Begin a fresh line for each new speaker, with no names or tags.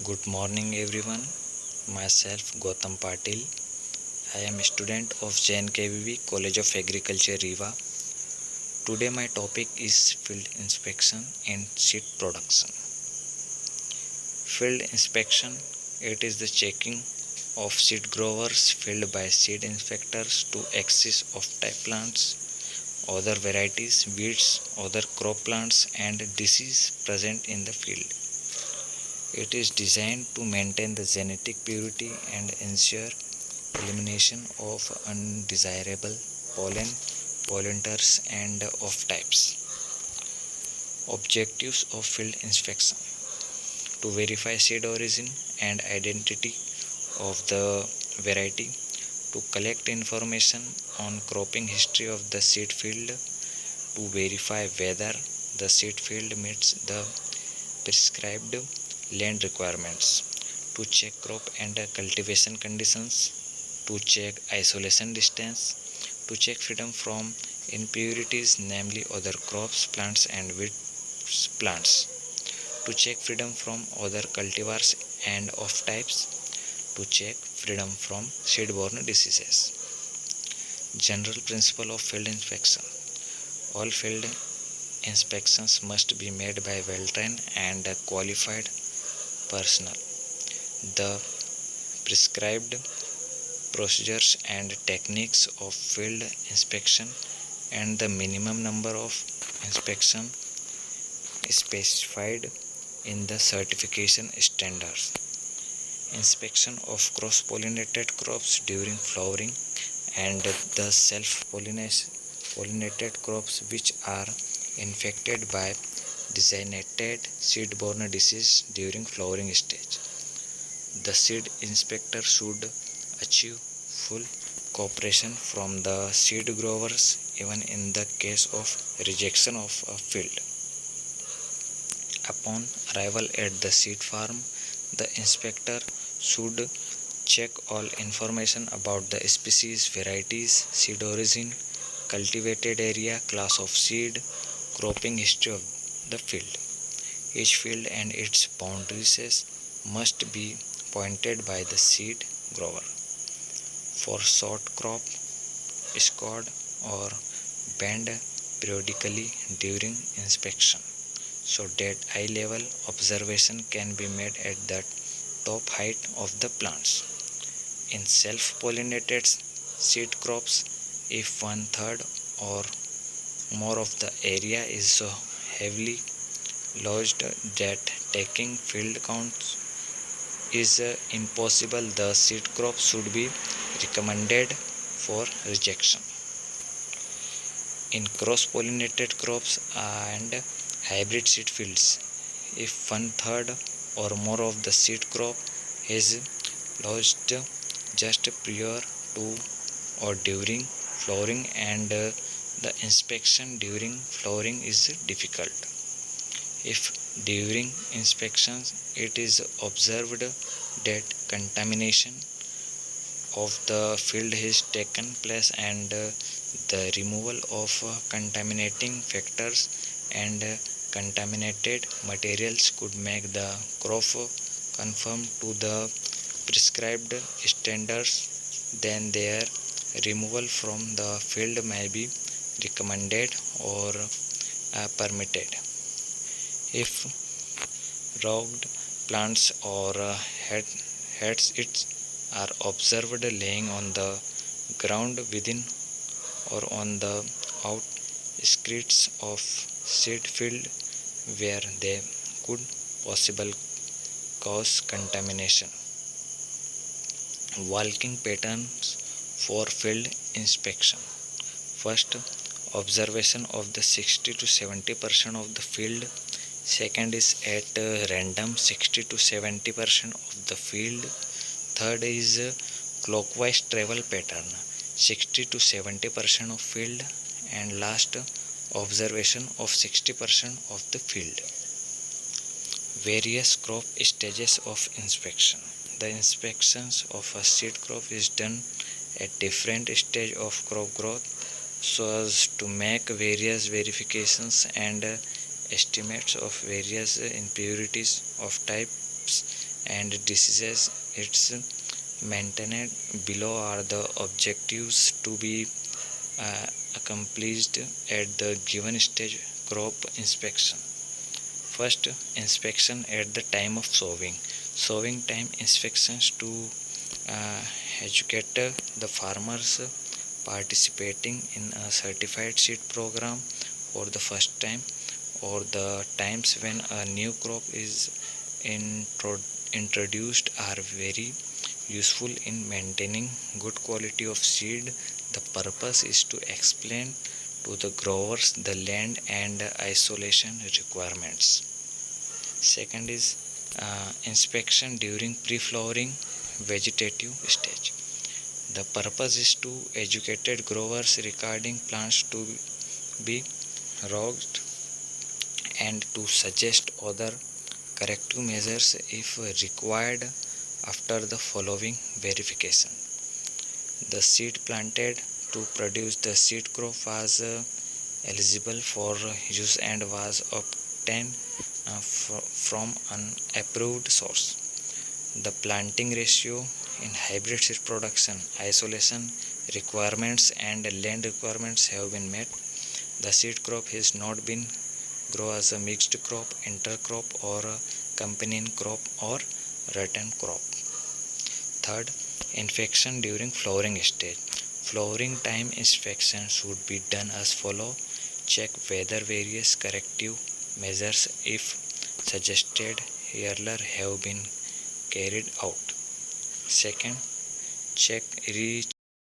Good morning everyone. Myself Gautam Patil. I am a student of JNKVV College of Agriculture Riva. Today my topic is field inspection and seed production. Field inspection, it is the checking of seed growers field by seed inspectors to access of type plants, other varieties, weeds, other crop plants and disease present in the field. It is designed to maintain the genetic purity and ensure elimination of undesirable pollen, pollinators and of types. Objectives of field inspection: to verify seed origin and identity of the variety, to collect information on cropping history of the seed field, to verify whether the seed field meets the prescribed land requirements, to check crop and cultivation conditions, to check isolation distance, to check freedom from impurities, namely other crops, plants and weeds plants, to check freedom from other cultivars and of types, to check freedom from seed-borne diseases. General principle of field inspection: all field inspections must be made by well-trained and qualified personnel. The prescribed procedures and techniques of field inspection and the minimum number of inspection specified in the certification standards. Inspection of cross-pollinated crops during flowering and the self-pollinated crops which are infected by designated seed-borne disease during flowering stage. The seed inspector should achieve full cooperation from the seed growers even in the case of rejection of a field. Upon arrival at the seed farm, the inspector should check all information about the species, varieties, seed origin, cultivated area, class of seed, cropping history of the field. Each field and its boundaries must be pointed by the seed grower. For short crop, scod or bend periodically during inspection so that eye level observation can be made at the top height of the plants. In self-pollinated seed crops, if 1/3 or more of the area is so heavily lodged that taking field counts is impossible, the seed crop should be recommended for rejection. In cross-pollinated crops and hybrid seed fields, if 1/3 or more of the seed crop is lodged just prior to or during flowering and the inspection during flowering is difficult. If during inspections it is observed that contamination of the field has taken place and the removal of contaminating factors and contaminated materials could make the crop conform to the prescribed standards, then their removal from the field may be recommended or permitted. If rogged plants or heads are observed laying on the ground within or on the outskirts of seed field where they could possibly cause contamination. Walking patterns for field inspection. First, observation of the 60 to 70% of the field. Second is at random 60 to 70% of the field. Third is clockwise travel pattern 60 to 70% of field, and last observation of 60% of the field. Various crop stages of inspection. The inspections of a seed crop is done at different stage of crop growth so as to make various verifications and estimates of various impurities of types and diseases its maintained. Below are the objectives to be accomplished at the given stage crop inspection. First, inspection at the time of sowing. Sowing time inspections to uh, educate the farmers participating in a certified seed program for the first time, or the times when a new crop is introduced, are very useful in maintaining good quality of seed. The purpose is to explain to the growers the land and isolation requirements. Second is inspection during pre-flowering vegetative stage. The purpose is to educate growers regarding plants to be rogged and to suggest other corrective measures if required after the following verification. The seed planted to produce the seed crop was eligible for use and was obtained from an approved source. The planting ratio in hybrid seed production, isolation requirements and land requirements have been met. The seed crop has not been grown as a mixed crop, intercrop or a companion crop or return crop. Third, inspection during flowering stage. Flowering time inspection should be done as follow. Check whether various corrective measures, if suggested earlier, have been carried out. Second, check